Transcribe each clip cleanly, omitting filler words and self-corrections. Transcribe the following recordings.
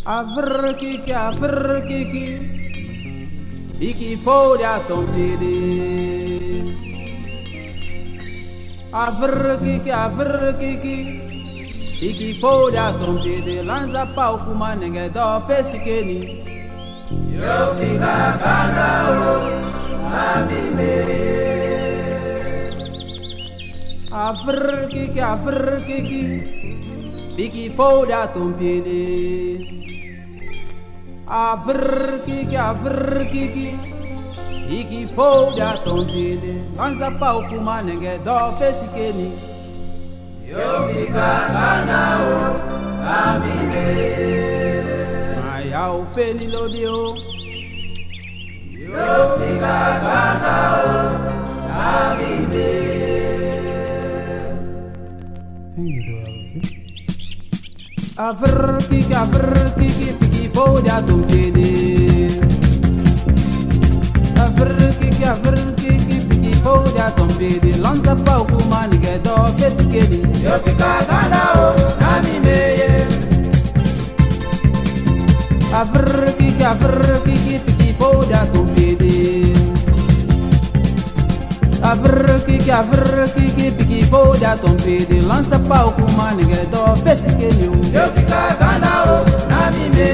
Avrkiki, Iki folha tombede. Avrkiki, Iki folha tombede. Lanza pau kuma nenge do fesikeni. Yo fica canao, amime. Avrkiki, Iki folha tombede. Avrkiki, Iki folha tombede. Lanza pau kuma nenge do fesikeni. Yo fica canao, amime. Maya o feli lodio. Yo fica canao, amime. Avrkiki, Iki folha tombede. Avrkiki, Iki folha tombede. Lanza pau kuma nenge do fesikeni. Yo fica canao, amime. Avrkiki, Iki folha tombede. Avrkiki, Iki folha tombede. Lanza pau kuma nenge do fesikeni. Yo fica canao, amime.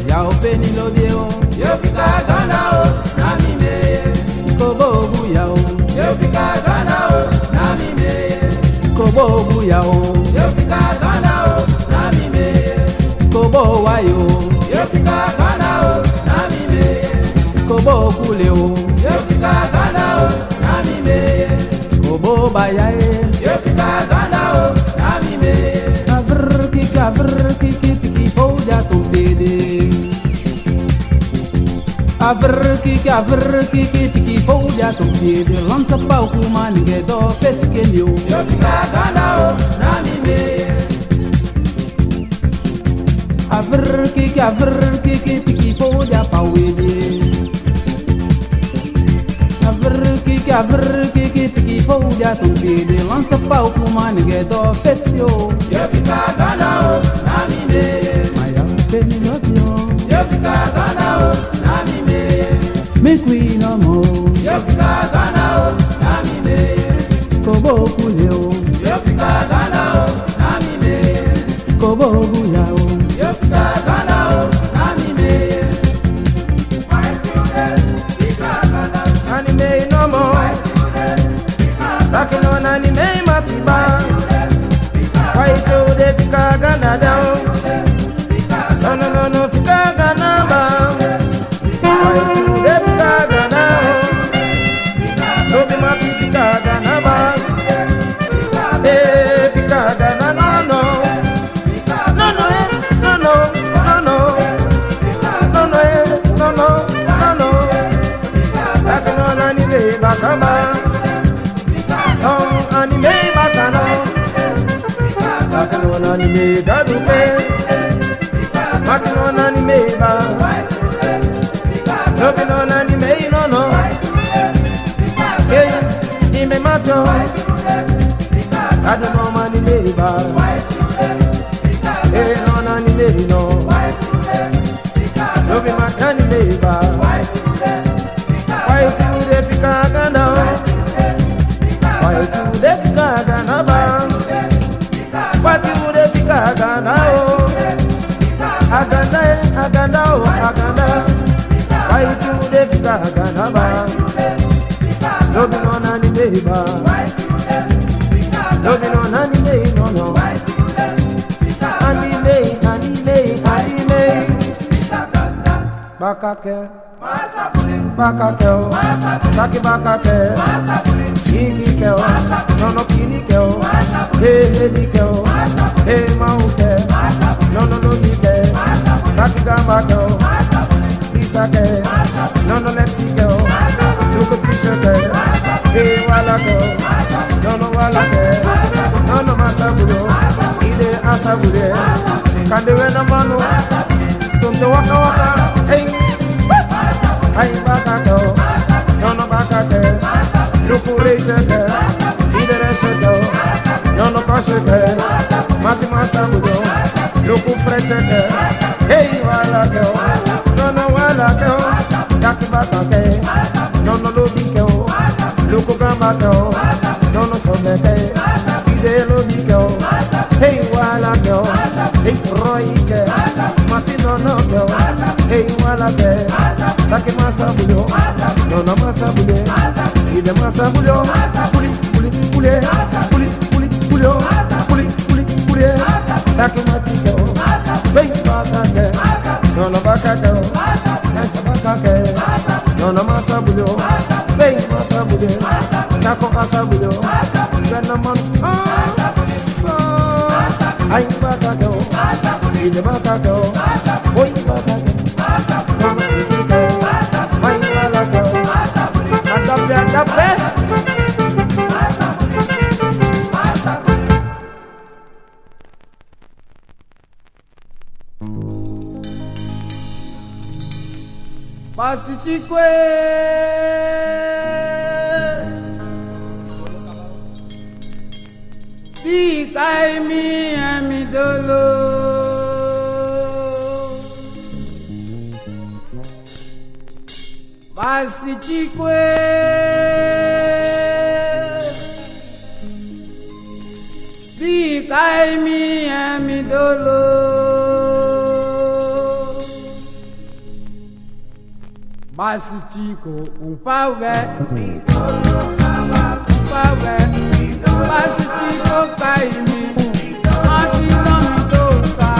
Ya o feni lodio. Yo fica canao, amime. Kobobu ya o. Yo fica canao, amime. Kobobu ya o. Yo fica canao, amime. Kobo wayo. Yo fica canao, amime. Kobo kule o. Yo fica canao, amime. Kobo bayae. Yo fica canao, amime. Avrkiki, Iki folha tombede. Avrkiki, Iki folha tombede. Lança pau kuma ninguém do fesikeni. Yo fica canao, amime. Avrkiki, Iki folha pauede. Avrkiki, Iki folha tombede. Lança pau kuma ninguém do fesio. Yo fica canao, amime. Maya femi lodio. Yo fica canao, amime. Make we no more. Yo fica canao, amime. Kobo kuleo. Yo fica canao, amime. Kobo buyao. Yo fica canao, amime. Anime no more. Talking on anime matiba. Why do they fika gana down? So no fika gana down. Why do they fika gana? No be mati fika gana down. Eh fika gana no. No no no no no no. No no no no no. Talking on anime bakama. Some anime bakana. Talking on anime gaduke. Martin on anime ba. Loving on anime no. Say anime mato. I don't know anime ba. Eh on anime no. Loving my anime ba. Why do they pick a gun now? Why do they pick a gun now? Why do they pick a gun now? Aganda, aganda, aganda. Why do they pick a gun now? Loving on anime ba. Loving on anime no. Anime. Bakake. Bakake, taki bakake, siki keo, nono kini keo, heli keo, mau ke, nono lumi ke, taki gamba keo, sisa ke, nono lepsi keo, luko tisho ke, wala keo, nono wala ke, nono masabulo, ide asabulo, kandewe na manu, sunte waka waka, hey. Ay bakako, nono bakake, lukure sheke, idere sheke, nono kosheke, mati masabudo, luku fresheke, hey wala ke o nono wala ke o yakibata ke nono lobi ke o loko gamba ke o nono sobe ke ide lobi ke o hey wala ke o hey roy ke mati nono ke o hey wala ke take masabulyo nono masabulyo ide masabulyo puli puli puli puli puli pulyo puli puli puli take mati ke o hey baka ke nono baka ke o esa baka ke nono masabulyo hey masabulyo nako masabulyo gana man so ay baka ke o ide baka ke o hoy baka ke nono siki ke ay wala ke o adape adape Pasitikwe Di kai mi amidolo Pasitikwe Di kai mi amidolo Basitico, pawe, pawe, basitico kaimi, ati no mi toka,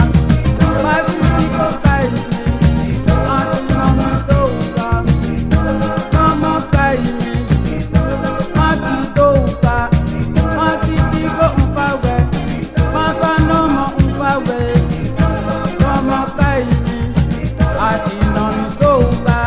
basitico kaimi, ati no mi toka, mama kaimi, ati toka, basitico pawe, masano mo pawe, mama kaimi, ati no mi toka.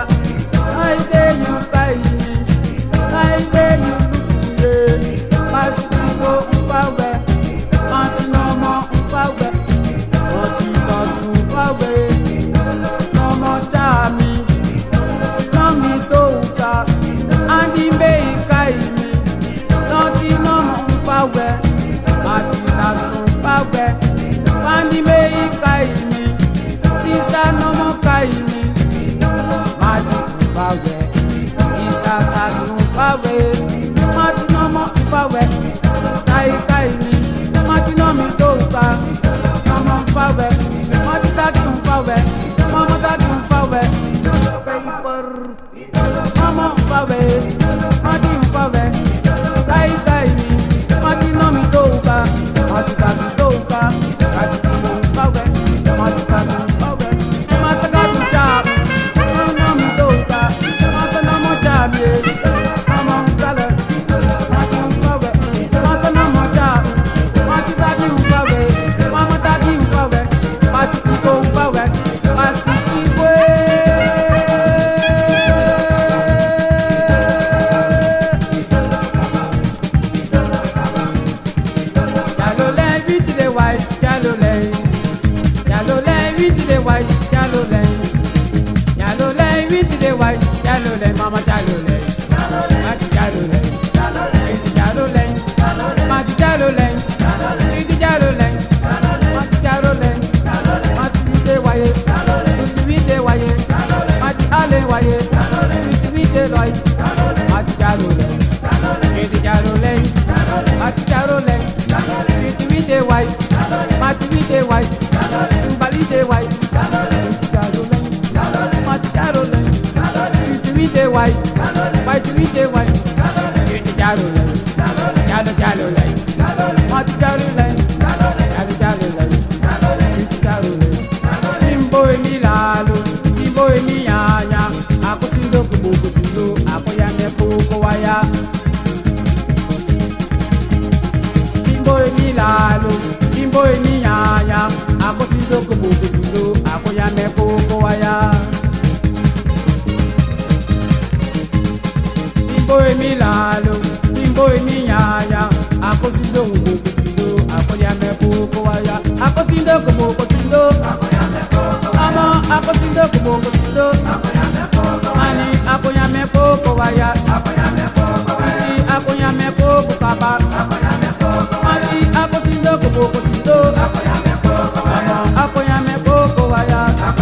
Apoyame poco, vaya.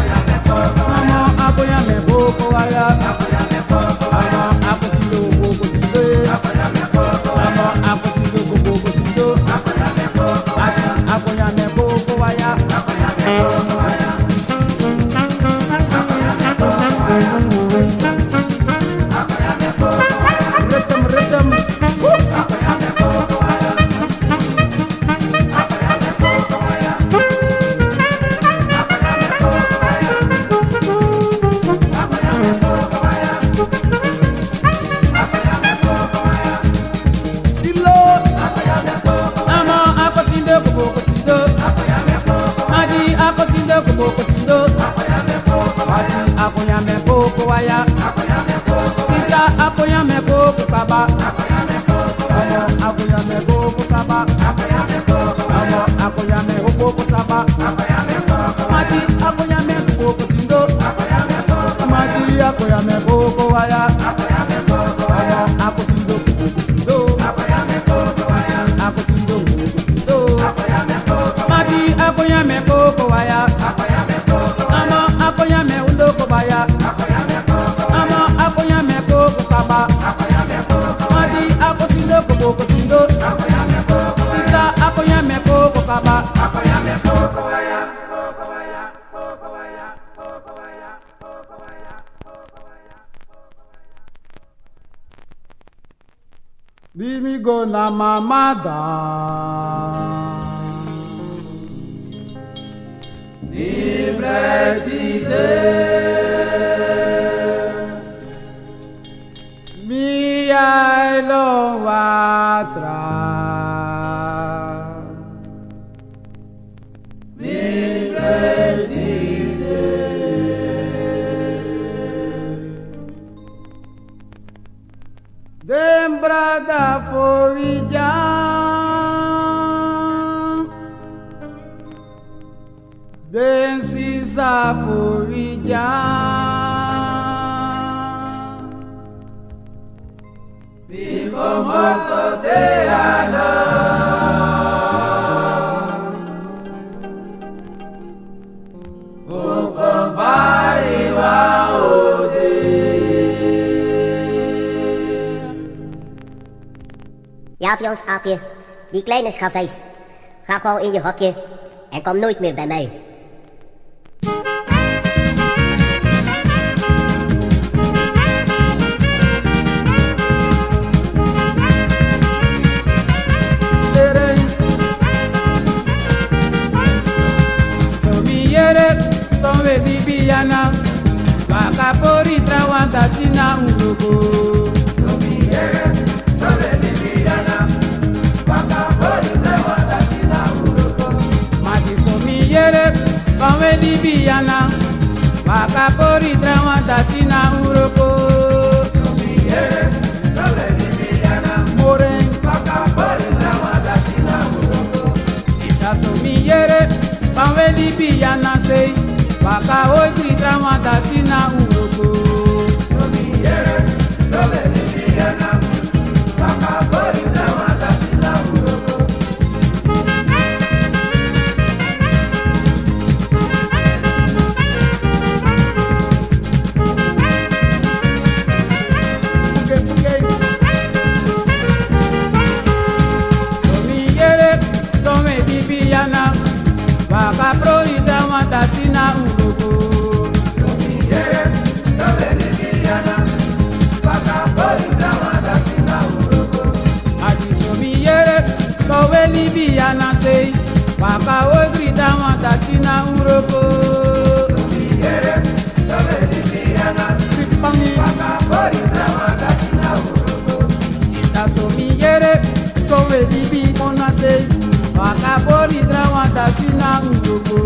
kuboko sindo Wati akoyame boko waya Sisa akoyame boko kaba Omo akoyame boko kaba Omo akoyame boko saba Mati akoyame boko sindo Mati akoyame boko waya Omo akosindo boko sindo Akosindo boko sindo Mati akoyame boko waya Omo akoyame undoko baya Omo akoyame boko kaba Mati akosindo boko sindo Sisa akoyame boko kaba Bimi go na mamada Liberté Mi ai lo watra Dem brada forijan Den sisa forijan Bikomoto te ana Bukombari wa ode Jaap Jans, aapje, die kleine schavees. Ga gewoon in je hokje en kom nooit meer bij mij. Sowe bibiana Wakapori trawanda tina ulogo Mati somiyere Sowe bibiana Wakapori trawanda tina ulogo More Sisa somiyere Sowe bibiana say Waka ogri trawanda tina uroko Somiyere, some bibiana Waka prori trawanda tina uroko Kowe Libiana say Waka ogri trawanda tina uroko Sisa somiyere Sowe Libi mona say Waka pori trawanda tina uroko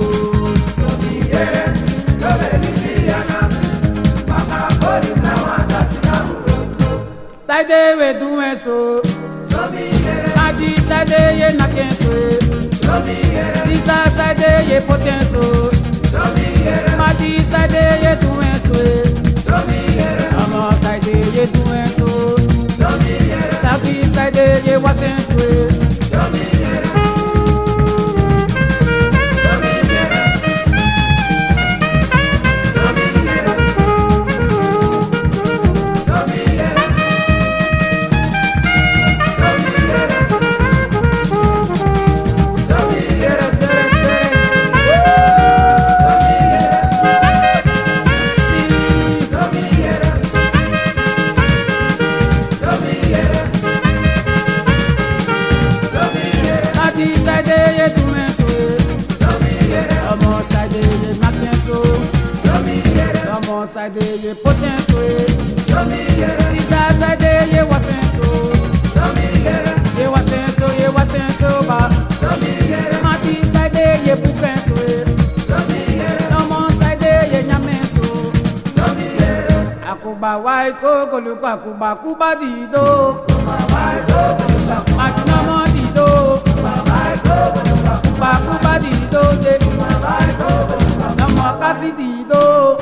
Side we doing so Adi side ye na kenso Sisa side ye potenso Madi side ye doing so Amo side ye doing so Tapi side ye wasen so wai koko luka kuba kuba dido. Makinamo dido. Kuba kuba dido de. Namo kasi dido.